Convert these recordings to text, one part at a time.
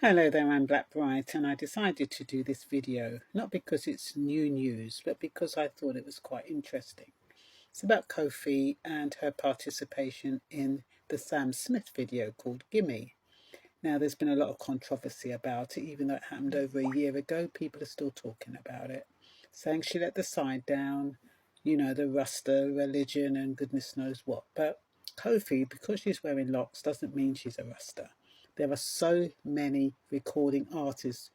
Hello there, I'm Black Bright, and I decided to do this video not because it's new news, but because I thought it was quite interesting. It's about Koffee and her participation in the Sam Smith video called Gimme. Now, there's been a lot of controversy about it, even though it happened over a year ago. People are still talking about it, saying she let the side down, the Rasta religion and goodness knows what. But Koffee, because she's wearing locks, doesn't mean she's a Rasta. There are so many recording artists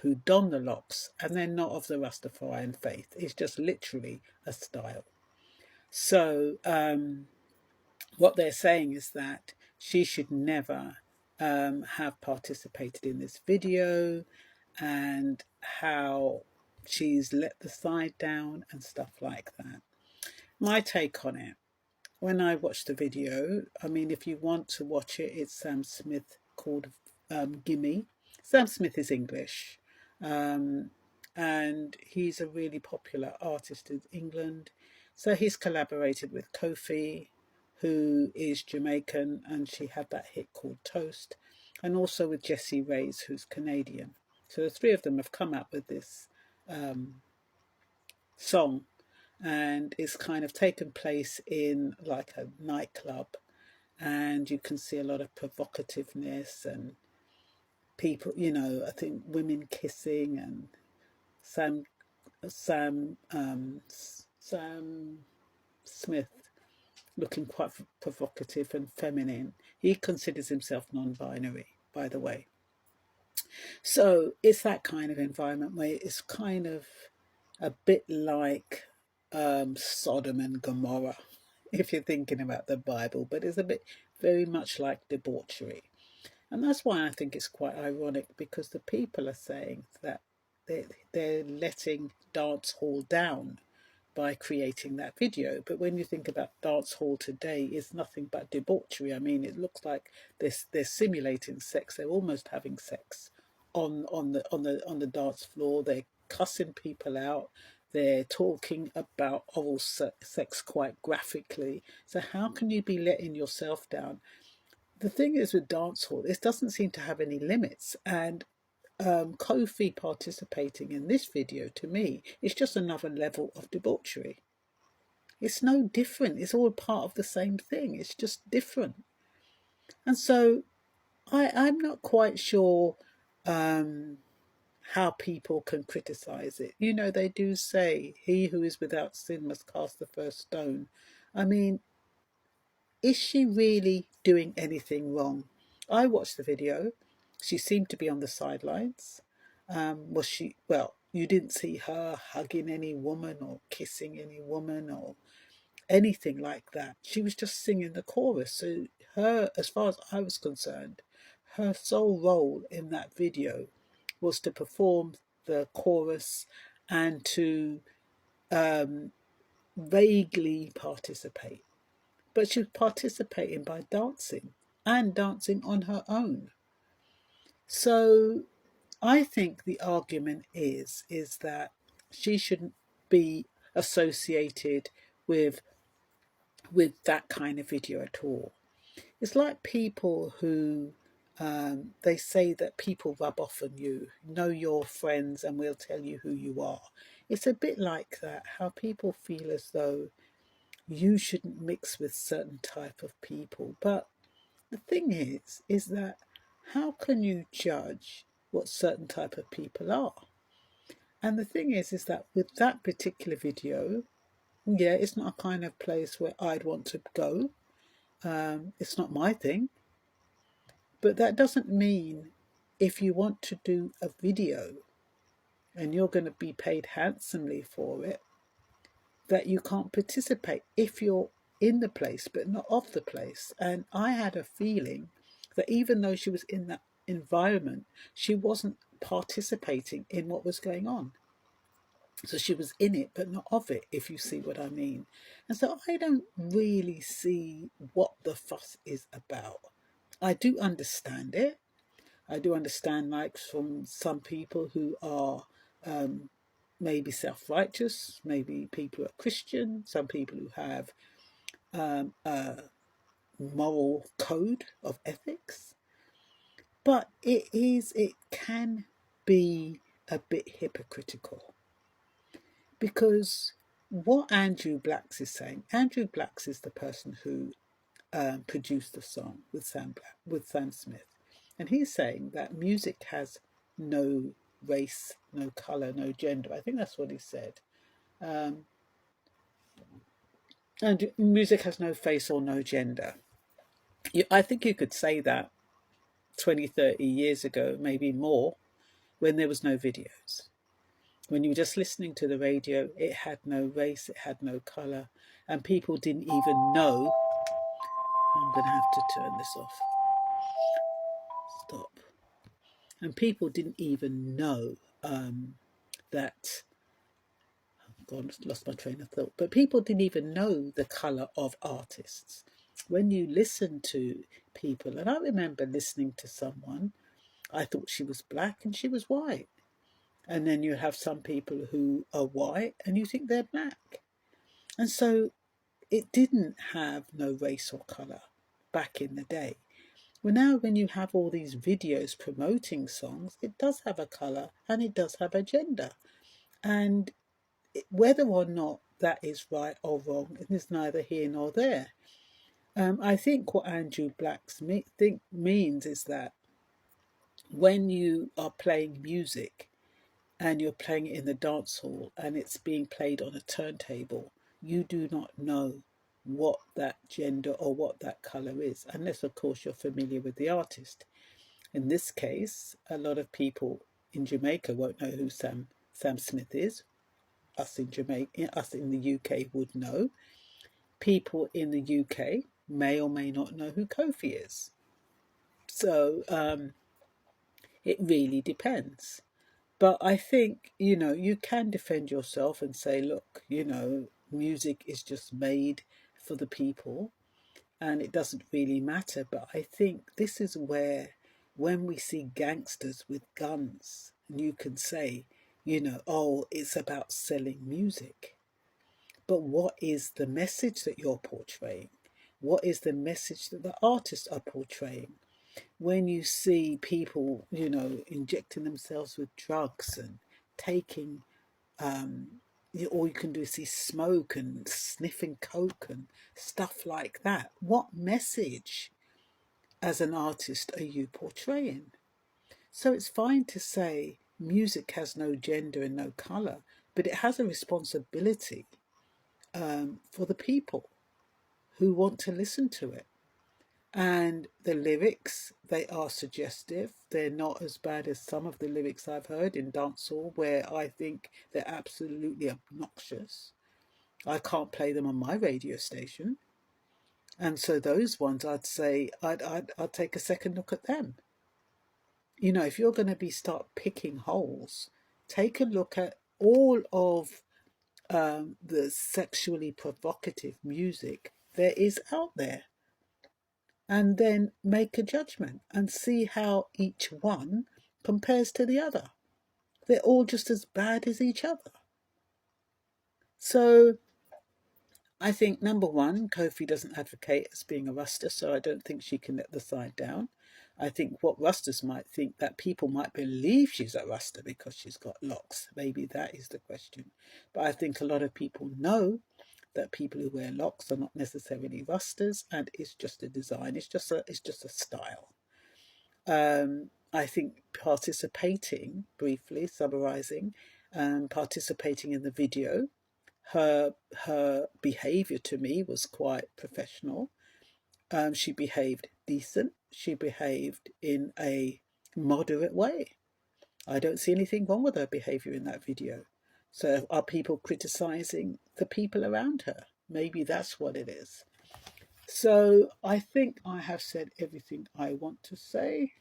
who don the locks and they're not of the Rastafarian faith. It's just literally a style. So what they're saying is that she should never have participated in this video, and how she's let the side down and stuff like that. My take on it, when I watched the video, I mean, if you want to watch it, it's Sam Smith called Gimme. Sam Smith is English, um, and he's a really popular artist in England. So he's collaborated with Koffee, who is Jamaican, and she had that hit called Toast, and also with Jessie Reyes, who's Canadian. So the three of them have come up with this song, and it's kind of taken place in like a nightclub, and you can see a lot of provocativeness and people, I think women kissing, and Sam Sam Sam Smith looking quite provocative and feminine. He considers himself non-binary, by the way. So it's that kind of environment where it's kind of a bit like Sodom and Gomorrah, if you're thinking about the Bible, but it's a bit very much like debauchery. And that's why I think it's quite ironic, because the people are saying that they're letting dance hall down by creating that video. But when you think about dance hall today, it's nothing but debauchery. I mean, it looks like they're simulating sex. They're almost having sex on the dance floor. They're cussing people out. They're talking about oral sex quite graphically. So how can you be letting yourself down? The thing is with dancehall, it doesn't seem to have any limits. And Kofi participating in this video, to me, is just another level of debauchery. It's no different. It's all part of the same thing. It's just different. And so I'm not quite sure how people can criticize it. They do say, he who is without sin must cast the first stone. I mean, is she really doing anything wrong? I watched the video. She seemed to be on the sidelines. Was she? Well, you didn't see her hugging any woman or kissing any woman or anything like that. She was just singing the chorus. So as far as I was concerned, her sole role in that video was to perform the chorus and to vaguely participate. But she was participating by dancing, and dancing on her own. So I think the argument is that she shouldn't be associated with that kind of video at all. It's like people who they say that people rub off on you, know your friends, and we'll tell you who you are. It's a bit like that, how people feel as though you shouldn't mix with certain type of people. But the thing is that how can you judge what certain type of people are? And the thing is that with that particular video, yeah, it's not a kind of place where I'd want to go. It's not my thing. But that doesn't mean if you want to do a video and you're going to be paid handsomely for it, that you can't participate if you're in the place but not of the place. And I had a feeling that even though she was in that environment, she wasn't participating in what was going on. So she was in it but not of it, if you see what I mean. And so I don't really see what the fuss is about. I do understand it. I do understand, like, from some people who are maybe self-righteous, maybe people who are Christian, some people who have a moral code of ethics. But it can be a bit hypocritical, because what Andrew Blacks is saying, Andrew Blacks is the person who produced the song with Sam Smith, and he's saying that music has no race, no color, no gender. I think that's what he said. Um, and music has no face or no gender. I think you could say that 20, 30 years ago, maybe more, when there was no videos. When you were just listening to the radio, it had no race, it had no colour, and people didn't even know. I'm going to have to turn this off. Stop. And people didn't even know that. God, lost my train of thought. But people didn't even know the colour of artists. When you listen to people, and I remember listening to someone, I thought she was black and she was white. And then you have some people who are white and you think they're black. And so it didn't have no race or colour back in the day. Well, now when you have all these videos promoting songs, it does have a colour and it does have a gender. And whether or not that is right or wrong is neither here nor there. I think what Andrew Blacks means is that when you are playing music and you're playing it in the dance hall and it's being played on a turntable, you do not know what that gender or what that colour is, unless, of course, you're familiar with the artist. In this case, a lot of people in Jamaica won't know who Sam Smith is. Us in Jamaica, us in the UK would know. People in the UK may or may not know who Koffee is. So it really depends. But I think, you can defend yourself and say, look, music is just made for the people and it doesn't really matter. But I think this is where, when we see gangsters with guns, and you can say, oh, it's about selling music. But what is the message that you're portraying? What is the message that the artists are portraying? When you see people, injecting themselves with drugs and taking, all you can do is see smoke and sniffing coke and stuff like that. What message, as an artist, are you portraying? So it's fine to say music has no gender and no colour, but it has a responsibility for the people who want to listen to it. And the lyrics, they are suggestive. They're not as bad as some of the lyrics I've heard in dancehall, where I think they're absolutely obnoxious. I can't play them on my radio station. And so those ones, I'd say, I'd take a second look at them. If you're going to start picking holes, take a look at all of the sexually provocative music there is out there, and then make a judgment and see how each one compares to the other. They're all just as bad as each other. So I think, number one, Kofi doesn't advocate as being a Rasta, so I don't think she can let the side down. I think what Rastas might think, that people might believe she's a Rasta because she's got locks. Maybe that is the question. But I think a lot of people know that people who wear locks are not necessarily Rastas, and it's just a design. It's just a style. I think participating, briefly summarising, participating in the video, her behaviour to me was quite professional. She behaved decent. She behaved in a moderate way. I don't see anything wrong with her behaviour in that video. So are people criticising the people around her? Maybe that's what it is. So I think I have said everything I want to say.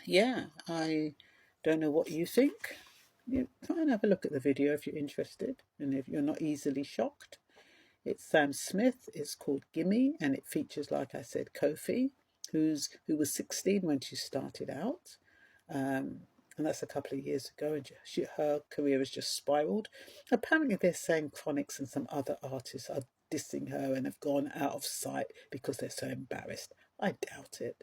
Yeah, I don't know what you think. You try and have a look at the video if you're interested and if you're not easily shocked. It's Sam Smith. It's called Gimme, and it features, like I said, Koffee, who was 16 when she started out. And that's a couple of years ago, and her career has just spiraled. Apparently they're saying Chronix and some other artists are dissing her and have gone out of sight because they're so embarrassed. I doubt it.